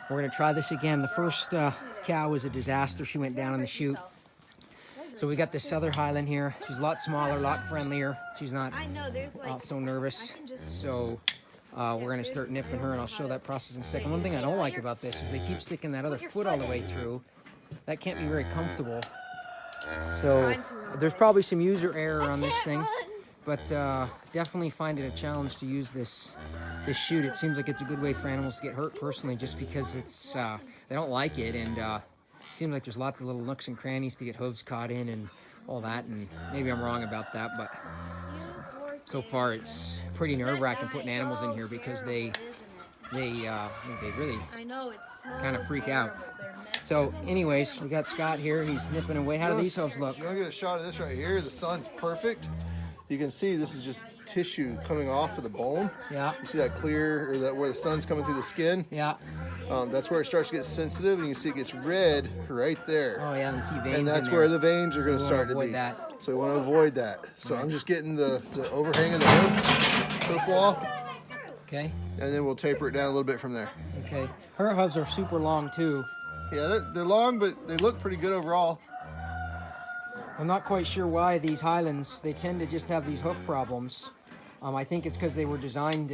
We're gonna try this again. The first cow was a disaster. She went down in the chute. So we got this Southern Highland here. She's a lot smaller, a lot friendlier. She's not so nervous. So we're gonna start nipping her, and I'll show that process in a second. One thing I don't like about this is they keep sticking that other foot all the way through. That can't be very comfortable. So there's probably some user error on this thing, but definitely find it a challenge to use this chute. It seems like it's a good way for animals to get hurt personally, just because it's they don't like it, and it seems like there's lots of little nooks and crannies to get hooves caught in and all that. And maybe I'm wrong about that, but so far it's pretty nerve-wracking putting animals in here because they really kind of freak out. So anyways, we got Scott here. He's nipping away. How do these hooves look? You want to get a shot of this right here? The sun's perfect. You can see this is just tissue coming off of the bone. Yeah. You see that clear, or that where the sun's coming through the skin? Yeah. That's where it starts to get sensitive, and you can see it gets red right there. Oh yeah, and you see veins. And that's in there. where the veins are going to start to be. That. So we want to avoid that. So I'm just getting the overhang of the hoof wall. Okay. And then we'll taper it down a little bit from there. Okay. Her hooves are super long too. Yeah, they're long, but they look pretty good overall. I'm not quite sure why these Highlands, they tend to just have these hoof problems. I think it's because they were designed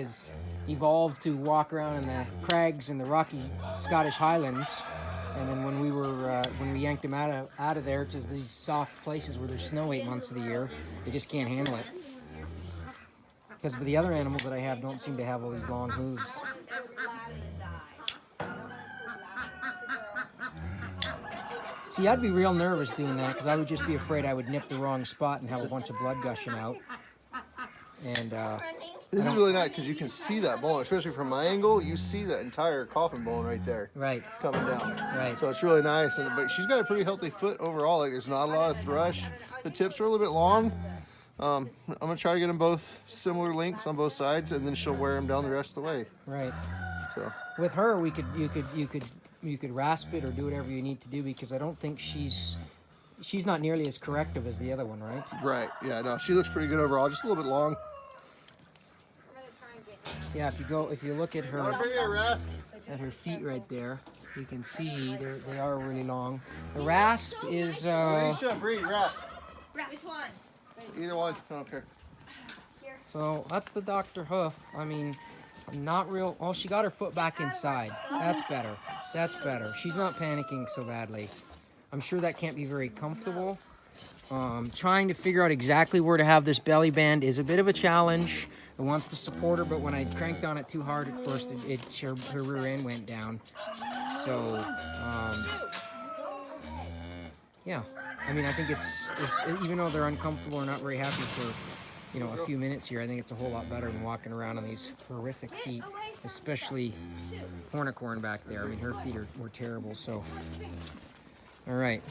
evolved to walk around in the crags and the rocky Scottish Highlands. And then when we yanked them out of there to these soft places where there's snow 8 months of the year, they just can't handle it. Because the other animals that I have don't seem to have all these long hooves. See, I'd be real nervous doing that because I would just be afraid I would nip the wrong spot and have a bunch of blood gushing out. And this is really nice because you can see that bone, especially from my angle. You see that entire coffin bone right there, right, coming down. Right. So it's really nice. But she's got a pretty healthy foot overall. Like there's not a lot of thrush. The tips are a little bit long. I'm gonna try to get them both similar lengths on both sides, and then she'll wear them down the rest of the way. Right. So with her, you could rasp it or do whatever you need to do, because I don't think she's not nearly as corrective as the other one, right? Right. Yeah. No, she looks pretty good overall. Just a little bit long. Yeah. If you look at her feet right there, you can see they are really long. The rasp is. Breed rasp. Which one? Either one. I don't care. So that's the Dr. Hoof. I mean, not real. Oh, she got her foot back inside. That's better. That's better. She's not panicking so badly. I'm sure that can't be very comfortable. Trying to figure out exactly where to have this belly band is a bit of a challenge. It wants to support her, but when I cranked on it too hard at first, her rear end went down. So, yeah. I mean, I think it's even though they're uncomfortable or not very happy for, a few minutes here, I think it's a whole lot better than walking around on these horrific feet, especially Hornicorn back there. I mean, her feet were terrible. So, all right.